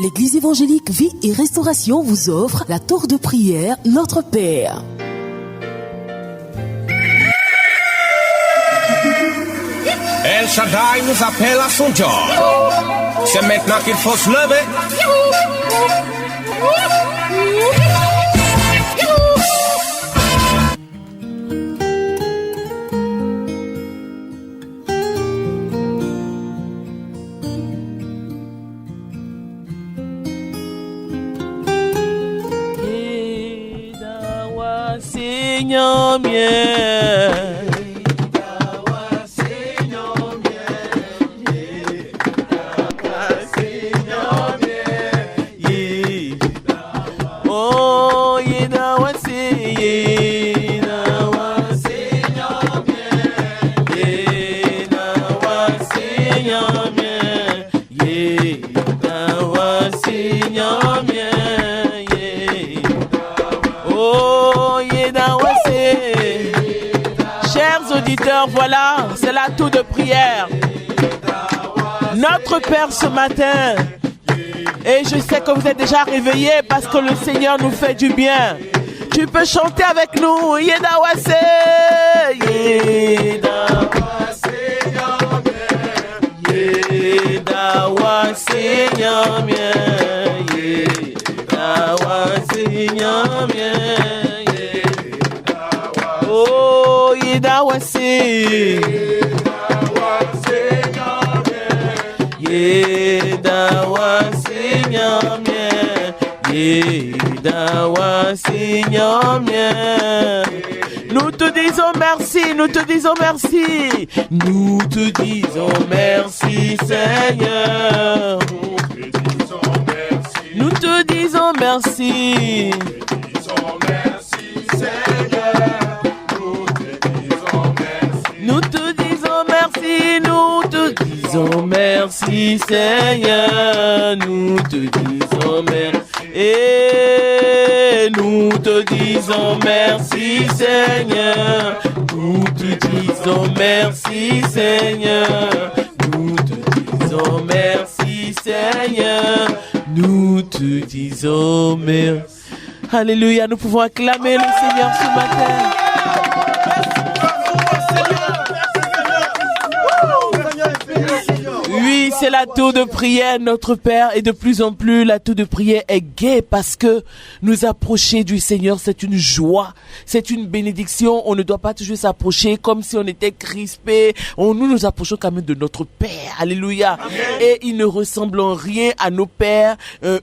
L'église évangélique Vie et Restauration vous offre la tour de prière Notre Père. El Shaddai nous appelle à son job. C'est maintenant qu'il faut se lever. Seigneur mien. Voilà, c'est la tour de prière. Notre Père ce matin. Et je sais que vous êtes déjà réveillés parce que le Seigneur nous fait du bien. Tu peux chanter avec nous. Yedawase, Yedawase, Yedawase, nous te disons merci, nous te disons merci. Nous te disons merci, Seigneur. Nous te disons merci. Nous te disons merci, nous te disons merci, Seigneur. Nous te disons merci. Et nous te disons merci, Seigneur. Nous te disons merci, Seigneur. Nous te disons merci, Seigneur. Nous te disons merci. Alléluia, nous pouvons acclamer le Seigneur ce matin. Oui, c'est la tour de prière, notre Père, et de plus en plus, la tour de prière est gaie parce que nous approcher du Seigneur, c'est une joie, c'est une bénédiction. On ne doit pas toujours s'approcher comme si on était crispé. Nous approchons quand même de notre Père. Alléluia. Amen. Et il ne ressemble en rien à nos pères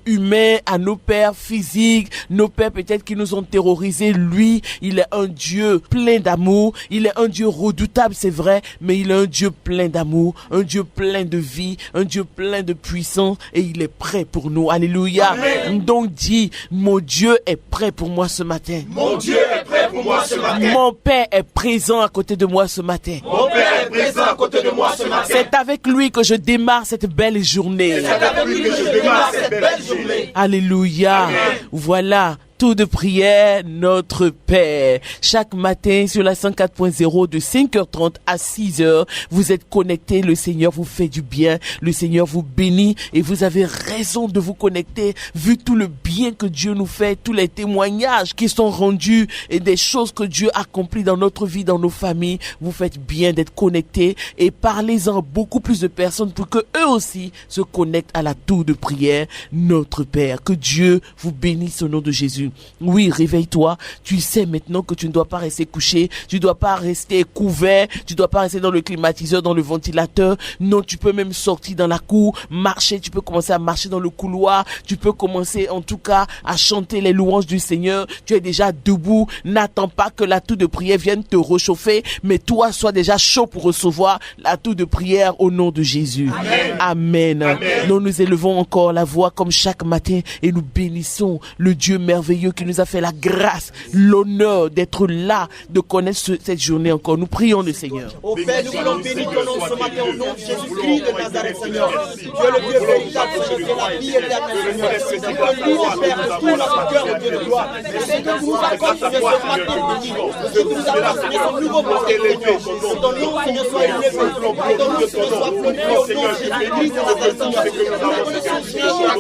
humains, à nos pères physiques, nos pères peut-être qui nous ont terrorisés. Lui, il est un Dieu plein d'amour. Il est un Dieu redoutable, c'est vrai, mais il est un Dieu plein d'amour, un Dieu plein de vie, un Dieu plein de puissance, et il est prêt pour nous. Alléluia. Amen. Donc dis, mon Dieu est prêt pour moi ce matin. Mon Dieu est prêt pour moi ce matin. Mon Père est présent à côté de moi ce matin. Mon Père est présent à côté de moi ce matin. C'est avec lui que je démarre cette belle journée. C'est avec lui que je démarre cette belle journée. Alléluia. Amen. Voilà. Tour de prière, notre Père. Chaque matin sur la 104.0 de 5h30 à 6h, vous êtes connectés. Le Seigneur vous fait du bien. Le Seigneur vous bénit et vous avez raison de vous connecter vu tout le bien que Dieu nous fait, tous les témoignages qui sont rendus et des choses que Dieu accomplit dans notre vie, dans nos familles. Vous faites bien d'être connectés et parlez-en à beaucoup plus de personnes pour que eux aussi se connectent à la tour de prière, notre Père. Que Dieu vous bénisse au nom de Jésus. Oui, réveille-toi. Tu sais maintenant que tu ne dois pas rester couché. Tu ne dois pas rester couvert. Tu ne dois pas rester dans le climatiseur, dans le ventilateur. Non, tu peux même sortir dans la cour, marcher. Tu peux commencer à marcher dans le couloir. Tu peux commencer en tout cas à chanter les louanges du Seigneur. Tu es déjà debout. N'attends pas que la tour de prière vienne te réchauffer. Mais toi, sois déjà chaud pour recevoir la tour de prière au nom de Jésus. Amen. Amen. Amen. Nous élevons encore la voix comme chaque matin et nous bénissons le Dieu merveilleux qui nous a fait la grâce, l'honneur d'être là, de connaître cette journée encore. Nous prions le Seigneur. Au Père, nous voulons bénir ton nom ce matin au nom de Jésus-Christ de Nazareth, Seigneur. Tu es le Dieu véritable, Seigneur, tu es la vie éternelle, Seigneur. C'est que nous, au Père, de tout notre cœur, Dieu de gloire. C'est que nous accordes ce matin béni. C'est que nous accordes ce nouveau matin, Seigneur. Que ton nom, Seigneur, soit élevé. Que ton nom, Seigneur, soit glorifié au nom de Jésus-Christ de Nazareth, Seigneur. Nous reconnaissons, Seigneur,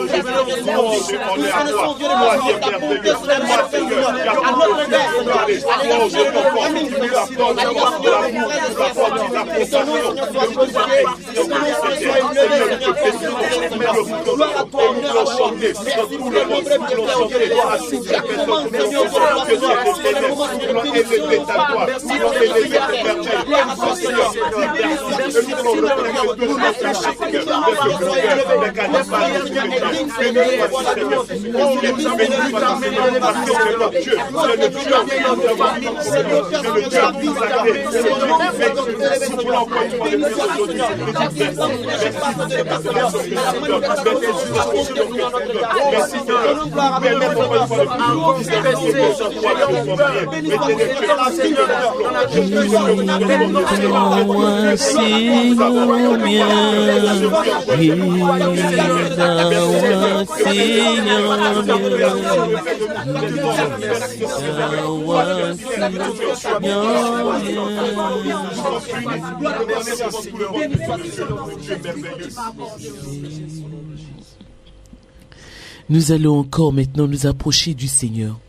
Nous allons encore maintenant nous approcher du Seigneur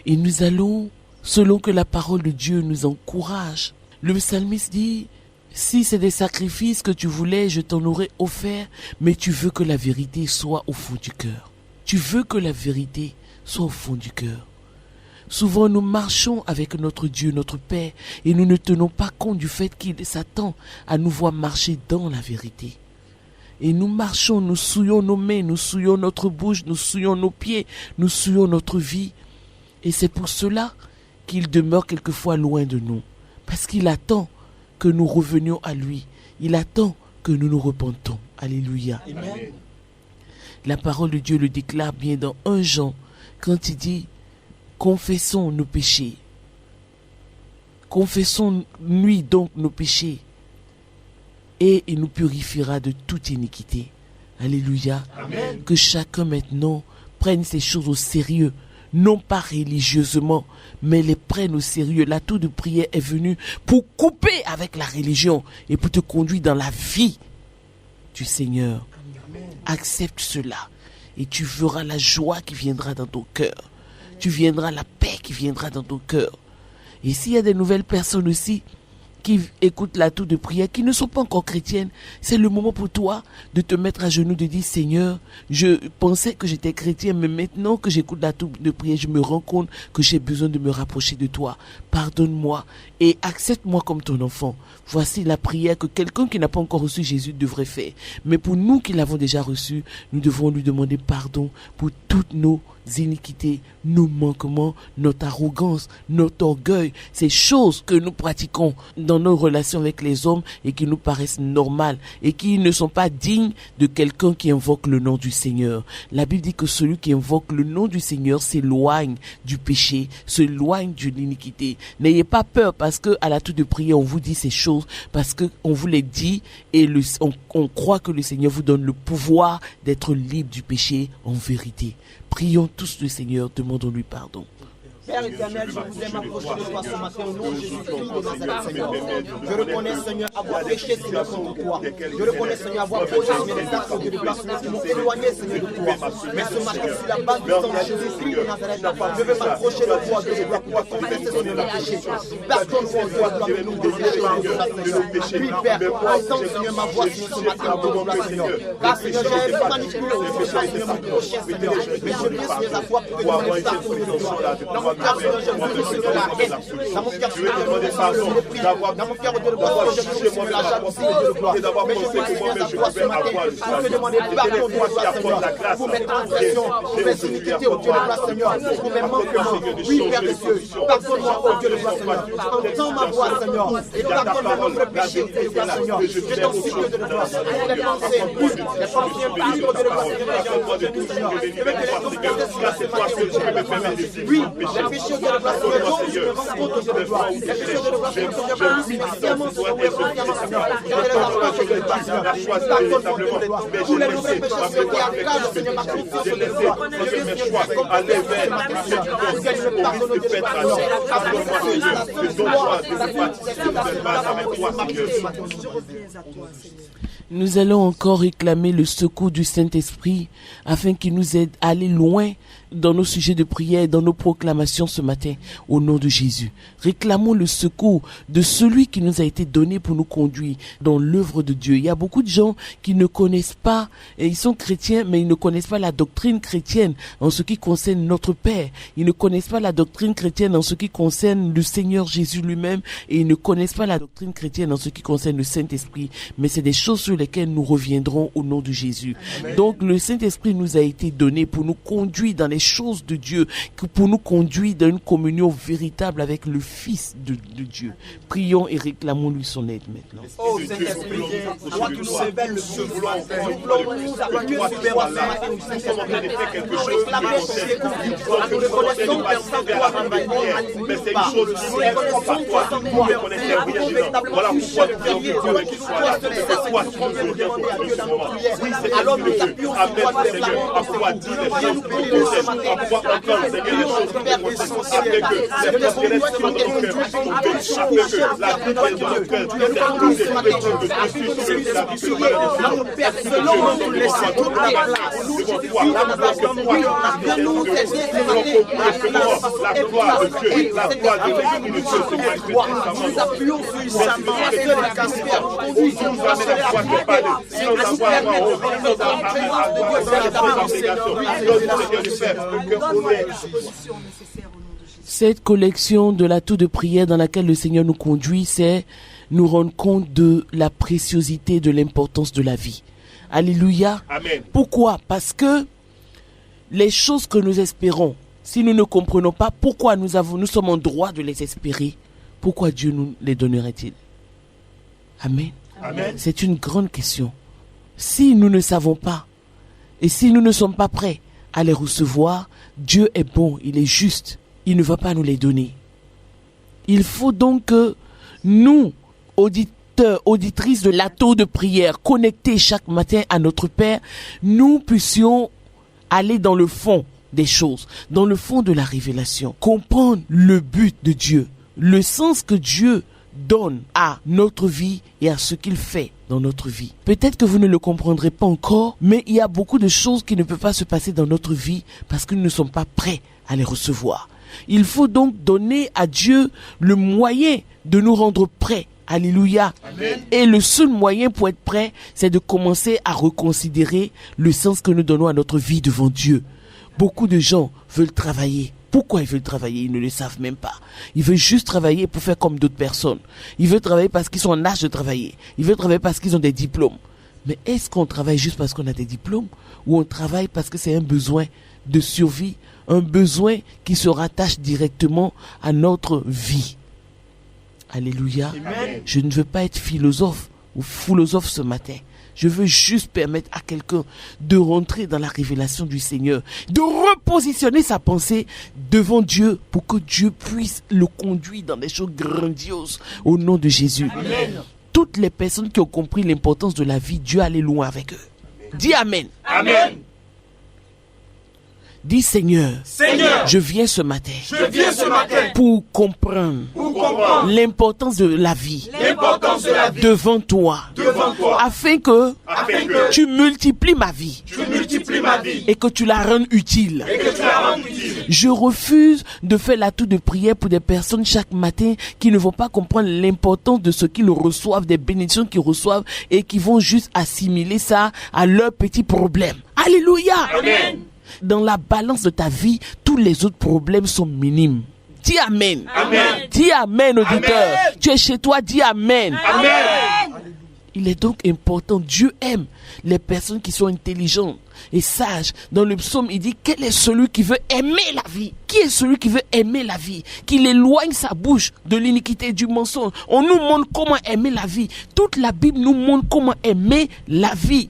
et nous allons, selon que la parole de Dieu nous encourage. Le psalmiste dit: si c'est des sacrifices que tu voulais, je t'en aurais offert, mais tu veux que la vérité soit au fond du cœur. Tu veux que la vérité soit au fond du cœur. Souvent nous marchons avec notre Dieu, notre Père, et nous ne tenons pas compte du fait qu'il s'attend à nous voir marcher dans la vérité. Et nous marchons, nous souillons nos mains, nous souillons notre bouche, nous souillons nos pieds, nous souillons notre vie. Et c'est pour cela qu'il demeure quelquefois loin de nous. Parce qu'il attend que nous revenions à lui. Il attend que nous nous repentons. Alléluia. Amen. La parole de Dieu le déclare bien dans 1 Jean, quand il dit: confessons nos péchés. Confessons-lui donc nos péchés. Et il nous purifiera de toute iniquité. Alléluia. Amen. Que chacun maintenant prenne ces choses au sérieux. Non pas religieusement, mais les prennent au sérieux. La tour de prière est venue pour couper avec la religion et pour te conduire dans la vie du Seigneur. Amen. Accepte cela et tu verras la joie qui viendra dans ton cœur. Tu verras la paix qui viendra dans ton cœur. Et s'il y a des nouvelles personnes aussi qui écoutent la tour de prière, qui ne sont pas encore chrétiennes, c'est le moment pour toi de te mettre à genoux, de dire: Seigneur, je pensais que j'étais chrétien, mais maintenant que j'écoute la tour de prière, je me rends compte que j'ai besoin de me rapprocher de toi. Pardonne-moi et accepte-moi comme ton enfant. Voici la prière que quelqu'un qui n'a pas encore reçu Jésus devrait faire. Mais pour nous qui l'avons déjà reçu, nous devons lui demander pardon pour toutes nos iniquités, nos manquements, notre arrogance, notre orgueil, ces choses que nous pratiquons dans nos relations avec les hommes et qui nous paraissent normales et qui ne sont pas dignes de quelqu'un qui invoque le nom du Seigneur. La Bible dit que celui qui invoque le nom du Seigneur s'éloigne du péché, s'éloigne de l'iniquité. N'ayez pas peur parce que à la tour de prière on vous dit ces choses, parce que on vous les dit et on croit que le Seigneur vous donne le pouvoir d'être libre du péché en vérité. Prions tous le Seigneur, demandons-lui pardon. Père éternel, je voudrais m'approcher de toi ce matin au nom de Jésus-Christ de Nazareth, Seigneur. Je reconnais, Seigneur, avoir péché, Seigneur, contre toi. Je reconnais, Seigneur, avoir posé, Seigneur, des actes de grâce qui m'ont éloigné, Seigneur, de toi. Mais ce matin, sur la base du sang de Jésus-Christ de Nazareth, je veux m'approcher de toi, de toi, pour confesser, Seigneur, mes péchés. Pardonne-moi, toi, nous des péchés, Seigneur. Oui, Père, entends, Seigneur, ma voix, Seigneur, ce matin, au nom de la Seigneur. Car, Seigneur, j'ai manipulé au péché, Seigneur, mon prochain, Seigneur. Mais je viens, Seigneur, à toi, pour que tu me pardonnes de toi. Car, Seigneur, je veux, Seigneur, la haine. Dans mon cœur, Seigneur, je veux le mépris. Dans mon cœur, Dieu de gloire, je veux, Seigneur, la jalousie, Dieu de gloire. Mais je viens, Seigneur, à toi ce matin pour te demander pardon de toi, Seigneur, pour mes transgressions, pour mes iniquités, au Dieu de gloire, Seigneur, pour mes manquements. Oui, Père de Dieu, pardonne-moi, au Dieu de gloire, Seigneur. Entends ma voix, Seigneur, et pardonne-moi notre péché, Dieu de gloire, Seigneur. Je t'en supplie, Dieu de gloire, pour les pensées impures, les pensées impures, Dieu de gloire, Seigneur. Je veux que les confesser sur ce matin, Dieu de gloire. Oui, les péchés, Dieu de gloire, Seigneur, dont je me rends compte, Dieu de gloire. Les péchés, Dieu de gloire, Seigneur, que je me sciemment, Seigneur, Seigneur. Je les approche, Dieu de gloire, Seigneur. Pardonne-moi, Dieu de gloire. Tous les mauvais péchés, Seigneur, qui accabent, Seigneur, ma conscience, Dieu de gloire. Je veux, Seigneur, comme ce matin, Seigneur, pour qu'elle me pardonne, Dieu de gloire, Seigneur. Parce que c'est la seule gloire, c'est la seule gloire, Nous allons encore réclamer le secours du Saint-Esprit afin qu'il nous aide à aller loin dans nos sujets de prière, dans nos proclamations ce matin, au nom de Jésus. Réclamons le secours de celui qui nous a été donné pour nous conduire dans l'œuvre de Dieu. Il y a beaucoup de gens qui ne connaissent pas, et ils sont chrétiens, mais ils ne connaissent pas la doctrine chrétienne en ce qui concerne notre Père. Ils ne connaissent pas la doctrine chrétienne en ce qui concerne le Seigneur Jésus lui-même, et ils ne connaissent pas la doctrine chrétienne en ce qui concerne le Saint-Esprit. Mais c'est des choses sur lesquelles nous reviendrons au nom de Jésus. Amen. Donc le Saint-Esprit nous a été donné pour nous conduire dans les choses de Dieu, pour nous conduire dans une communion véritable avec le Fils de Dieu. Prions et réclamons-lui son aide maintenant. Oh Saint-Esprit, toi qui nous révèles le besoin, nous voulons à Dieu supérieur, nous sommes en train de faire quelque chose, nous reconnaissons personne toi en vaillant, mais c'est une chose, nous reconnaissons toi en toi, voilà pourquoi nous prions que Dieu qui soit là, c'est toi qui nous demander à Dieu dans nos prières, alors nous appuyons sur toi, nous réclamons, à pouvoir dire les choses, à pouvoir entendre, Seigneur, les choses afin que les progressions de nos cœurs, afin que la prière de nos cœurs, cette collection de l'atout de prière dans laquelle le Seigneur nous conduit, c'est nous rendre compte de la préciosité, de l'importance de la vie. Alléluia. Amen. Pourquoi? Parce que les choses que nous espérons, si nous ne comprenons pas pourquoi nous sommes en droit de les espérer, pourquoi Dieu nous les donnerait-il? Amen. Amen. C'est une grande question. Si nous ne savons pas et si nous ne sommes pas prêts à les recevoir, Dieu est bon, il est juste, il ne va pas nous les donner. Il faut donc que nous, auditeurs, auditrices de l'atout de prière, connectés chaque matin à notre Père, nous puissions aller dans le fond des choses, dans le fond de la révélation, comprendre le but de Dieu, le sens que Dieu donne à notre vie et à ce qu'il fait dans notre vie. Peut-être que vous ne le comprendrez pas encore, mais il y a beaucoup de choses qui ne peuvent pas se passer dans notre vie parce que nous ne sommes pas prêts à les recevoir. Il faut donc donner à Dieu le moyen de nous rendre prêts. Alléluia. Amen. Et le seul moyen pour être prêt, c'est de commencer à reconsidérer le sens que nous donnons à notre vie devant Dieu. Beaucoup de gens veulent travailler. Pourquoi ils veulent travailler? Ils ne le savent même pas. Ils veulent juste travailler pour faire comme d'autres personnes. Ils veulent travailler parce qu'ils sont en âge de travailler. Ils veulent travailler parce qu'ils ont des diplômes. Mais est-ce qu'on travaille juste parce qu'on a des diplômes? Ou on travaille parce que c'est un besoin de survie? Un besoin qui se rattache directement à notre vie. Alléluia. Amen. Je ne veux pas être philosophe ou philosophe ce matin. Je veux juste permettre à quelqu'un de rentrer dans la révélation du Seigneur, de repositionner sa pensée devant Dieu pour que Dieu puisse le conduire dans des choses grandioses au nom de Jésus. Amen. Toutes les personnes qui ont compris l'importance de la vie, Dieu allait loin avec eux. Dis Amen. Amen. Dis Seigneur, Seigneur, je viens ce matin pour comprendre l'importance de la vie devant toi, afin que tu multiplies ma vie et que tu la rendes utile. Je refuse de faire l'atout de prière pour des personnes chaque matin qui ne vont pas comprendre l'importance de ce qu'ils reçoivent, des bénédictions qu'ils reçoivent et qui vont juste assimiler ça à leurs petits problèmes. Alléluia. Amen. Dans la balance de ta vie, tous les autres problèmes sont minimes. Dis Amen. Amen. Dis Amen, auditeur. Amen. Tu es chez toi, dis Amen. Amen. Il est donc important, Dieu aime les personnes qui sont intelligentes et sages. Dans le psaume, il dit, quel est celui qui veut aimer la vie? Qui est celui qui veut aimer la vie? Qu'il éloigne sa bouche de l'iniquité et du mensonge. On nous montre comment aimer la vie. Toute la Bible nous montre comment aimer la vie.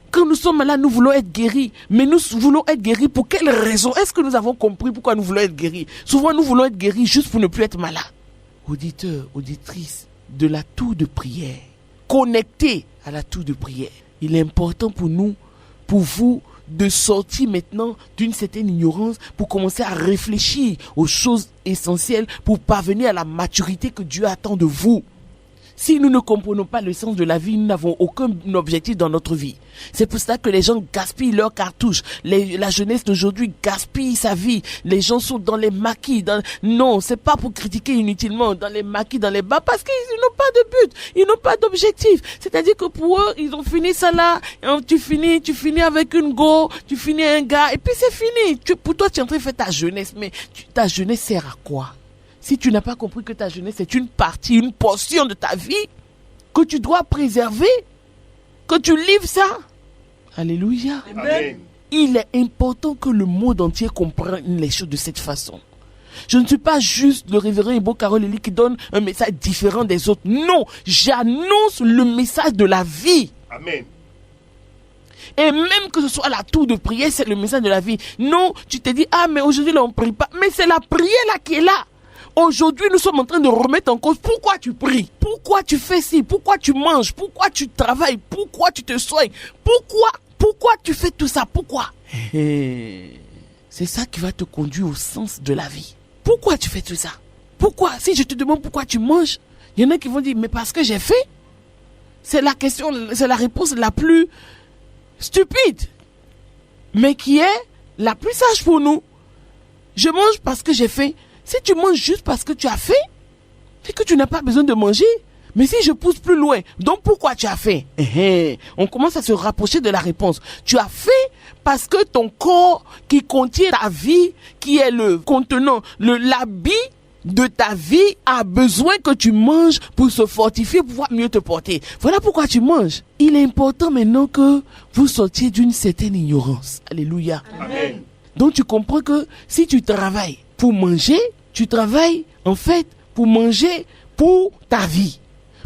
Quand nous sommes malades, nous voulons être guéris. Mais nous voulons être guéris pour quelle raison? Est-ce que nous avons compris pourquoi nous voulons être guéris? Souvent, nous voulons être guéris juste pour ne plus être malades. Auditeurs, auditrices de l'atout de prière, connectés à l'atout de prière. Il est important pour nous, pour vous, de sortir maintenant d'une certaine ignorance pour commencer à réfléchir aux choses essentielles pour parvenir à la maturité que Dieu attend de vous. Si nous ne comprenons pas le sens de la vie, nous n'avons aucun objectif dans notre vie. C'est pour ça que les gens gaspillent leurs cartouches. La jeunesse d'aujourd'hui gaspille sa vie. Les gens sont dans les maquis. Non, c'est pas pour critiquer inutilement dans les maquis, dans les bars, parce qu'ils n'ont pas de but, ils n'ont pas d'objectif. C'est-à-dire que pour eux, ils ont fini ça là. Tu finis avec une go, tu finis un gars, et puis c'est fini. Pour toi, tu es en train de faire ta jeunesse, mais ta jeunesse sert à quoi? Si tu n'as pas compris que ta jeunesse est une partie, une portion de ta vie, que tu dois préserver, que tu livres ça. Alléluia. Amen. Il est important que le monde entier comprenne les choses de cette façon. Je ne suis pas juste le révérend Ibo Karoleli qui donne un message différent des autres. Non, j'annonce le message de la vie. Amen. Et même que ce soit la tour de prière, c'est le message de la vie. Non, tu te dis, mais aujourd'hui là on ne prie pas. Mais c'est la prière là qui est là. Aujourd'hui, nous sommes en train de remettre en cause pourquoi tu pries, pourquoi tu fais ci, pourquoi tu manges, pourquoi tu travailles, pourquoi tu te soignes, pourquoi tu fais tout ça, pourquoi? C'est ça qui va te conduire au sens de la vie. Pourquoi tu fais tout ça? Pourquoi? Si je te demande pourquoi tu manges, il y en a qui vont dire, mais parce que j'ai faim. C'est la question, c'est la réponse la plus stupide, mais qui est la plus sage pour nous. Je mange parce que j'ai faim. Si tu manges juste parce que tu as faim, c'est que tu n'as pas besoin de manger. Mais si je pousse plus loin, donc pourquoi tu as faim? On commence à se rapprocher de la réponse. Tu as faim parce que ton corps qui contient ta vie, qui est le contenant, l'habit de ta vie, a besoin que tu manges pour se fortifier, pour pouvoir mieux te porter. Voilà pourquoi tu manges. Il est important maintenant que vous sortiez d'une certaine ignorance. Alléluia. Amen. Donc tu comprends que si tu travailles pour manger, tu travailles en fait pour manger pour ta vie.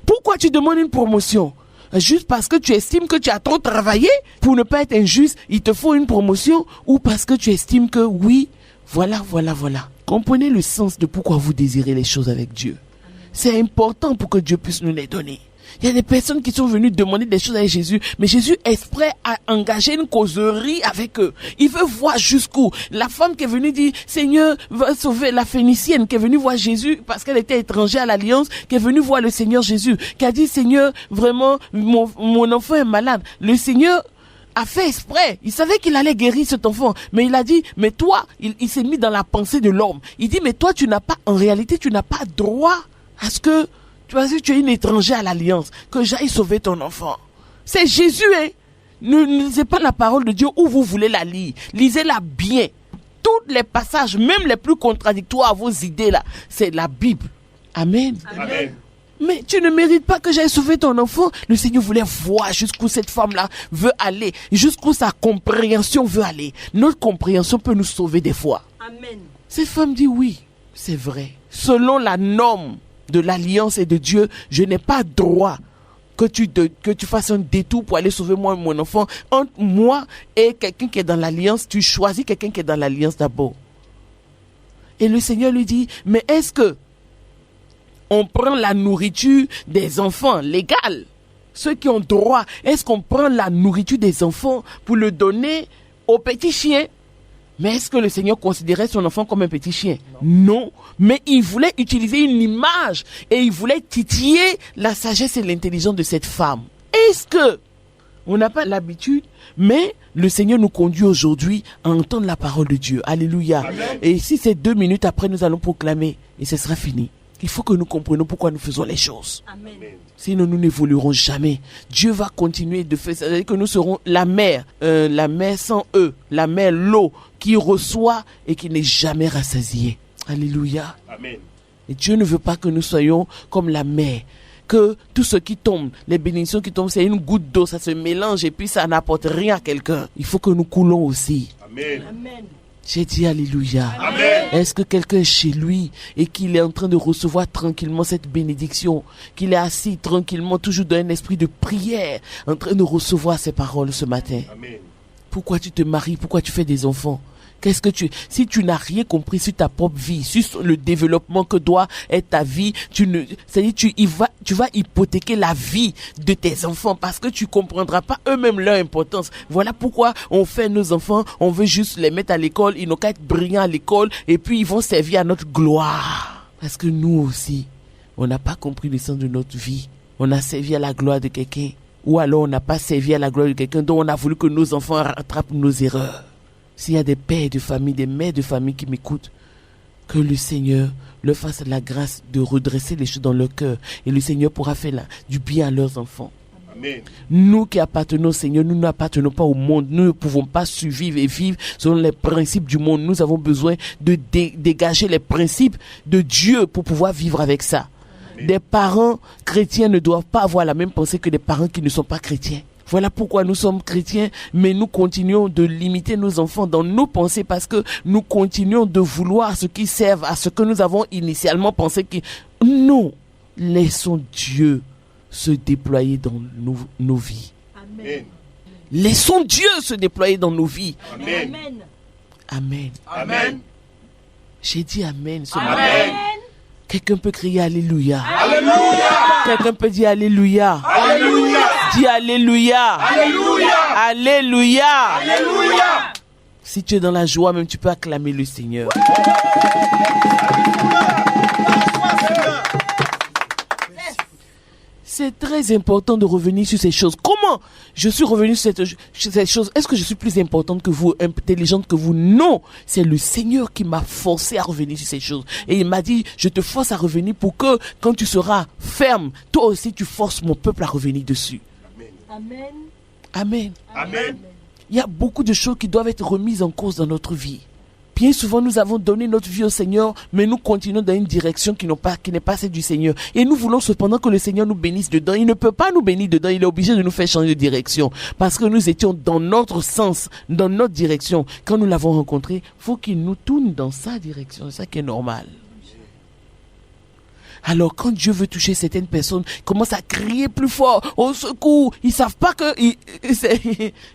Pourquoi tu demandes une promotion? Juste parce que tu estimes que tu as trop travaillé? Pour ne pas être injuste, il te faut une promotion? Ou parce que tu estimes que oui, voilà. Comprenez le sens de pourquoi vous désirez les choses avec Dieu. C'est important pour que Dieu puisse nous les donner. Il y a des personnes qui sont venues demander des choses avec Jésus, mais Jésus est prêt à engager une causerie avec eux. Il veut voir jusqu'où. La femme qui est venue dire, Seigneur, va sauver la Phénicienne, qui est venue voir Jésus parce qu'elle était étrangère à l'Alliance, qui est venue voir le Seigneur Jésus, qui a dit, Seigneur, vraiment, mon enfant est malade. Le Seigneur a fait exprès. Il savait qu'il allait guérir cet enfant. Mais il a dit, mais toi, il s'est mis dans la pensée de l'homme. Il dit, mais toi, en réalité, tu n'as pas droit à ce que, parce que tu es une étrangère à l'Alliance, que j'aille sauver ton enfant. C'est Jésus, hein. Ne lisez pas la parole de Dieu où vous voulez la lire. Lisez-la bien. Tous les passages, même les plus contradictoires à vos idées là, c'est la Bible. Amen. Amen. Mais tu ne mérites pas que j'aille sauver ton enfant. Le Seigneur voulait voir jusqu'où cette femme-là veut aller, jusqu'où sa compréhension veut aller. Notre compréhension peut nous sauver des fois. Amen. Cette femme dit oui, c'est vrai. Selon la norme de l'Alliance et de Dieu, je n'ai pas droit que tu fasses un détour pour aller sauver moi mon enfant. Entre moi et quelqu'un qui est dans l'Alliance, tu choisis quelqu'un qui est dans l'Alliance d'abord. Et le Seigneur lui dit, mais est-ce que on prend la nourriture des enfants légale, ceux qui ont droit, est-ce qu'on prend la nourriture des enfants pour le donner aux petits chiens? Mais est-ce que le Seigneur considérait son enfant comme un petit chien? Non. Mais il voulait utiliser une image et il voulait titiller la sagesse et l'intelligence de cette femme. Est-ce que on n'a pas l'habitude, mais le Seigneur nous conduit aujourd'hui à entendre la parole de Dieu. Alléluia. Amen. Et si c'est 2 minutes après, nous allons proclamer et ce sera fini. Il faut que nous comprenions pourquoi nous faisons les choses. Amen. Sinon, nous n'évoluerons jamais. Dieu va continuer de faire ça. C'est-à-dire que nous serons la mer sans eux, la mer, l'eau, qui reçoit et qui n'est jamais rassasiée. Alléluia. Amen. Et Dieu ne veut pas que nous soyons comme la mer. Que tout ce qui tombe, les bénédictions qui tombent, c'est une goutte d'eau, ça se mélange et puis ça n'apporte rien à quelqu'un. Il faut que nous coulons aussi. Amen. Amen. J'ai dit alléluia. Amen. Est-ce que quelqu'un est chez lui et qu'il est en train de recevoir tranquillement cette bénédiction, qu'il est assis tranquillement, toujours dans un esprit de prière, en train de recevoir ces paroles ce matin? Amen. Pourquoi tu te maries? Pourquoi tu fais des enfants? Si tu n'as rien compris sur ta propre vie, sur le développement que doit être ta vie, tu vas hypothéquer la vie de tes enfants parce que tu comprendras pas eux-mêmes leur importance. Voilà pourquoi on fait nos enfants, on veut juste les mettre à l'école, ils n'ont qu'à être brillants à l'école et puis ils vont servir à notre gloire. Parce que nous aussi, on n'a pas compris le sens de notre vie. on a servi à la gloire de quelqu'un, ou alors on n'a pas servi à la gloire de quelqu'un, dont on a voulu que nos enfants rattrapent nos erreurs. S'il y a des pères de famille, des mères de famille qui m'écoutent, que le Seigneur leur fasse la grâce de redresser les choses dans leur cœur, et le Seigneur pourra faire du bien à leurs enfants. Amen. Nous qui appartenons au Seigneur, nous n'appartenons pas au monde. Nous ne pouvons pas survivre et vivre selon les principes du monde. Nous avons besoin de dégager les principes de Dieu pour pouvoir vivre avec ça. Amen. Des parents chrétiens ne doivent pas avoir la même pensée que des parents qui ne sont pas chrétiens. Voilà pourquoi nous sommes chrétiens, mais nous continuons de limiter nos enfants dans nos pensées parce que nous continuons de vouloir ce qui serve à ce que nous avons initialement pensé. Non, laissons Dieu se déployer dans nos vies. Amen. Laissons Dieu se déployer dans nos vies. Amen. Amen. Amen. J'ai dit Amen ce Amen. matin. Quelqu'un peut crier Alléluia. Alléluia. Quelqu'un peut dire Alléluia. Alléluia. Dis Alléluia. Alléluia. Alléluia. Alléluia. Si tu es dans la joie, même tu peux acclamer le Seigneur. C'est très important de revenir sur ces choses. Comment je suis revenu sur ces choses? Est-ce que je suis plus importante que vous, intelligente que vous? Non, c'est le Seigneur qui m'a forcé à revenir sur ces choses. Et il m'a dit, je te force à revenir pour que quand tu seras ferme, toi aussi tu forces mon peuple à revenir dessus. Amen. Amen. Amen. Il y a beaucoup de choses qui doivent être remises en cause dans notre vie. Bien souvent, nous avons donné notre vie au Seigneur, mais nous continuons dans une direction qui n'est pas celle du Seigneur. Et nous voulons cependant que le Seigneur nous bénisse dedans. Il ne peut pas nous bénir dedans. Il est obligé de nous faire changer de direction. Parce que nous étions dans notre sens, dans notre direction. Quand nous l'avons rencontré, il faut qu'il nous tourne dans sa direction. C'est ça qui est normal. Alors, quand Dieu veut toucher certaines personnes, il commence à crier plus fort. Au secours! Ils ne savent pas que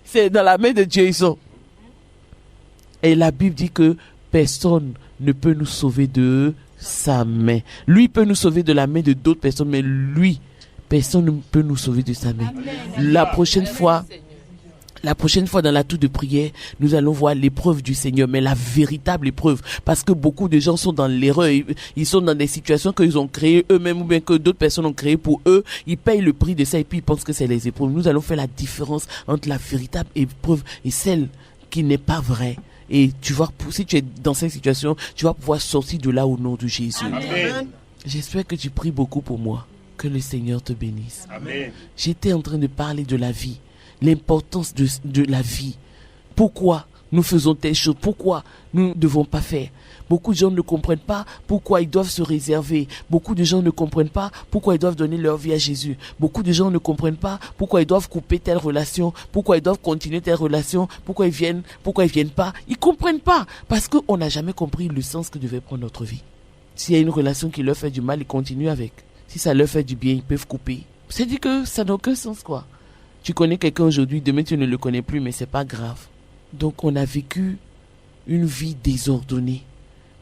c'est dans la main de Dieu ils sont. Et la Bible dit que personne ne peut nous sauver de sa main. Lui peut nous sauver de la main de d'autres personnes, mais lui, personne ne peut nous sauver de sa main. Amen. La prochaine fois, dans la tour de prière, nous allons voir l'épreuve du Seigneur, mais la véritable épreuve. Parce que beaucoup de gens sont dans l'erreur. Ils sont dans des situations qu'ils ont créées eux-mêmes ou bien que d'autres personnes ont créées pour eux. Ils payent le prix de ça et puis ils pensent que c'est les épreuves. Nous allons faire la différence entre la véritable épreuve et celle qui n'est pas vraie. Et tu vas, si tu es dans cette situation, tu vas pouvoir sortir de là au nom de Jésus. Amen. J'espère que tu pries beaucoup pour moi. Que le Seigneur te bénisse. Amen. J'étais en train de parler de la vie. L'importance de la vie. Pourquoi nous faisons telle chose? Pourquoi nous ne devons pas faire? Beaucoup de gens ne comprennent pas pourquoi ils doivent se réserver. Beaucoup de gens ne comprennent pas pourquoi ils doivent donner leur vie à Jésus. Beaucoup de gens ne comprennent pas pourquoi ils doivent couper telle relation, pourquoi ils doivent continuer telle relation, pourquoi ils viennent pas. Ils comprennent pas parce qu'on n'a jamais compris le sens que devait prendre notre vie. S'il y a une relation qui leur fait du mal, ils continuent avec. Si ça leur fait du bien, ils peuvent couper. C'est-à-dire que ça n'a aucun sens, quoi. Tu connais quelqu'un aujourd'hui, demain tu ne le connais plus, mais c'est pas grave. Donc on a vécu une vie désordonnée.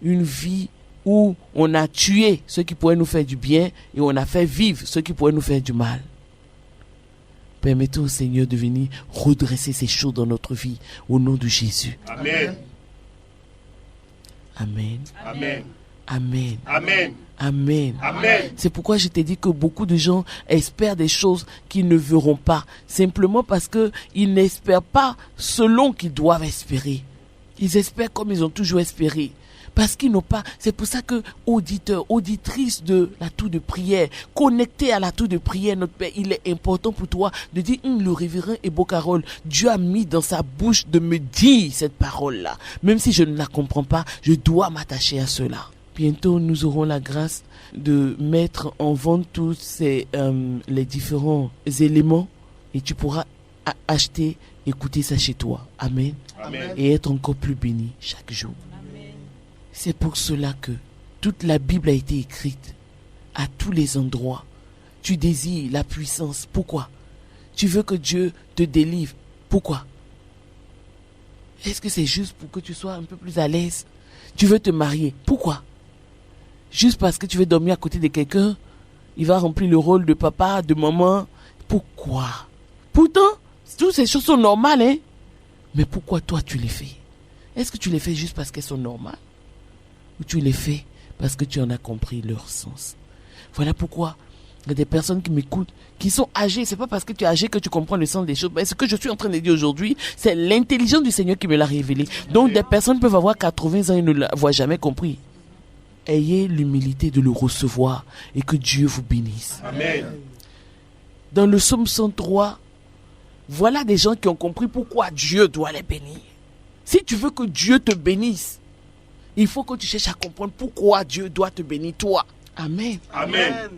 Une vie où on a tué ceux qui pourraient nous faire du bien et on a fait vivre ceux qui pourraient nous faire du mal. Permettons au Seigneur de venir redresser ces choses dans notre vie au nom de Jésus. Amen. Amen. Amen. Amen. Amen. Amen. Amen. C'est pourquoi je t'ai dit que beaucoup de gens espèrent des choses qu'ils ne verront pas. Simplement parce qu'ils n'espèrent pas selon qu'ils doivent espérer. Ils espèrent comme ils ont toujours espéré. Parce qu'ils n'ont pas, c'est pour ça que auditeurs, auditrices de la tour de prière, connectés à la tour de prière, notre Père, il est important pour toi de dire, le révérend Ebocarol, Dieu a mis dans sa bouche de me dire cette parole-là. Même si je ne la comprends pas, je dois m'attacher à cela. Bientôt, nous aurons la grâce de mettre en vente tous les différents éléments et tu pourras acheter, écouter ça chez toi. Amen. Amen. Et être encore plus béni chaque jour. C'est pour cela que toute la Bible a été écrite à tous les endroits. Tu désires la puissance. Pourquoi? Tu veux que Dieu te délivre. Pourquoi? Est-ce que c'est juste pour que tu sois un peu plus à l'aise? Tu veux te marier. Pourquoi? Juste parce que tu veux dormir à côté de quelqu'un, il va remplir le rôle de papa, de maman. Pourquoi? Pourtant, toutes ces choses sont normales, hein? Mais pourquoi toi tu les fais? Est-ce que tu les fais juste parce qu'elles sont normales? Ou tu les fais parce que tu en as compris leur sens? Voilà pourquoi Il y a des personnes qui m'écoutent, qui sont âgées. C'est pas parce que tu es âgé que tu comprends le sens des choses. Mais ce que je suis en train de dire aujourd'hui, c'est l'intelligence du Seigneur qui me l'a révélé. Donc des personnes peuvent avoir 80 ans et ne l'avoir jamais compris. Ayez l'humilité de le recevoir et que Dieu vous bénisse. Amen. Dans le psaume 103, voilà des gens qui ont compris pourquoi Dieu doit les bénir. Si tu veux que Dieu te bénisse, il faut que tu cherches à comprendre pourquoi Dieu doit te bénir toi. Amen. Amen.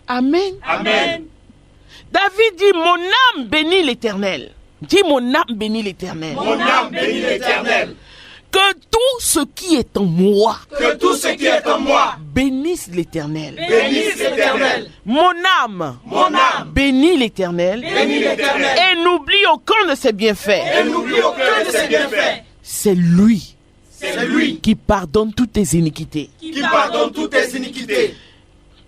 Amen. Amen. David dit, mon âme bénit l'Éternel. Dis, mon âme bénit l'Éternel. Mon âme bénit l'Éternel. Que tout ce qui est en moi, Que tout ce qui est en moi bénisse l'Éternel. bénisse l'Éternel. Mon âme bénit l'Éternel. Bénis l'Éternel. Et n'oublie aucun de ses bienfaits. Et n'oublie aucun de ses bienfaits. C'est lui C'est lui qui pardonne toutes tes iniquités, qui pardonne toutes tes iniquités,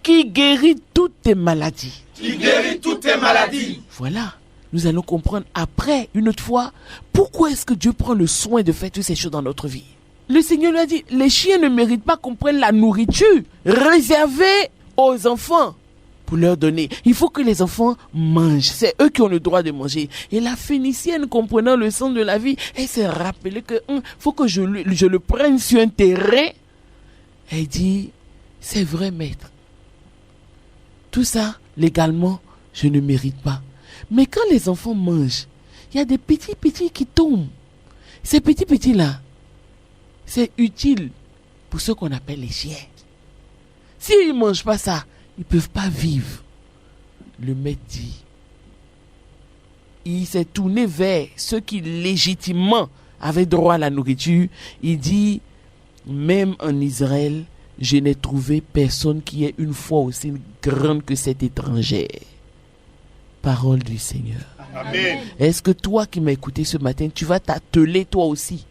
qui guérit toutes tes maladies. qui guérit toutes tes maladies. Voilà. Nous allons comprendre après, une autre fois, pourquoi est-ce que Dieu prend le soin de faire toutes ces choses dans notre vie. Le Seigneur lui a dit, les chiens ne méritent pas qu'on prenne la nourriture réservée aux enfants pour leur donner. Il faut que les enfants mangent. C'est eux qui ont le droit de manger. Et la Phénicienne, comprenant le sens de la vie, elle s'est rappelée que faut que je le prenne sur un terrain. Elle dit, c'est vrai, maître. Tout ça, légalement, je ne mérite pas. Mais quand les enfants mangent, il y a des petits qui tombent. Ces petits-là, c'est utile pour ceux qu'on appelle les chiens. S'ils ne mangent pas ça, ils ne peuvent pas vivre. Le maître dit, il s'est tourné vers ceux qui légitimement avaient droit à la nourriture. Il dit, même en Israël, je n'ai trouvé personne qui ait une foi aussi grande que cette étrangère. Parole du Seigneur. Amen. Est-ce que toi qui m'as écouté ce matin, tu vas t'atteler toi aussi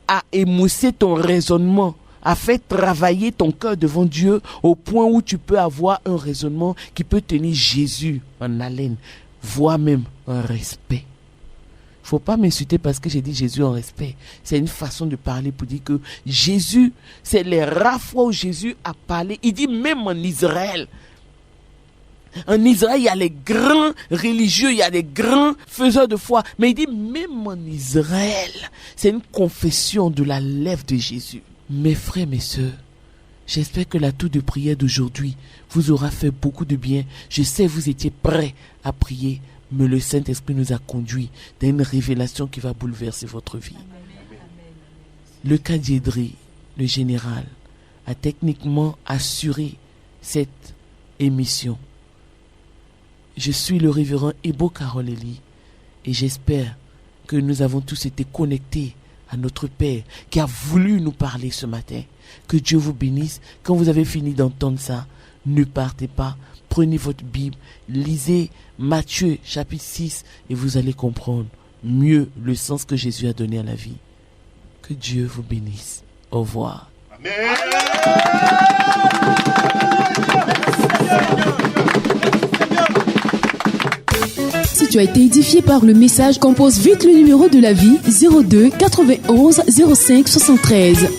à émousser ton raisonnement, à faire travailler ton cœur devant Dieu au point où tu peux avoir un raisonnement qui peut tenir Jésus en haleine, voire même un respect. Il ne faut pas m'insulter parce que j'ai dit Jésus en respect. C'est une façon de parler pour dire que Jésus, c'est les rares fois où Jésus a parlé. Il dit même en Israël. En Israël, il y a les grands religieux, il y a les grands faiseurs de foi. Mais il dit même en Israël, c'est une confession de la lèvre de Jésus. Mes frères, mes sœurs, j'espère que la tour de prière d'aujourd'hui vous aura fait beaucoup de bien. Je sais que vous étiez prêts à prier, mais le Saint-Esprit nous a conduits dans une révélation qui va bouleverser votre vie. Le Kadiedri, le général, a techniquement assuré cette émission. Je suis le révérend Ebo Karoleli et j'espère que nous avons tous été connectés à notre Père qui a voulu nous parler ce matin. Que Dieu vous bénisse. Quand vous avez fini d'entendre ça, ne partez pas. Prenez votre Bible, lisez Matthieu chapitre 6 et vous allez comprendre mieux le sens que Jésus a donné à la vie. Que Dieu vous bénisse. Au revoir. Amen. Si tu as été édifié par le message, compose vite le numéro de la vie 02 91 05 73.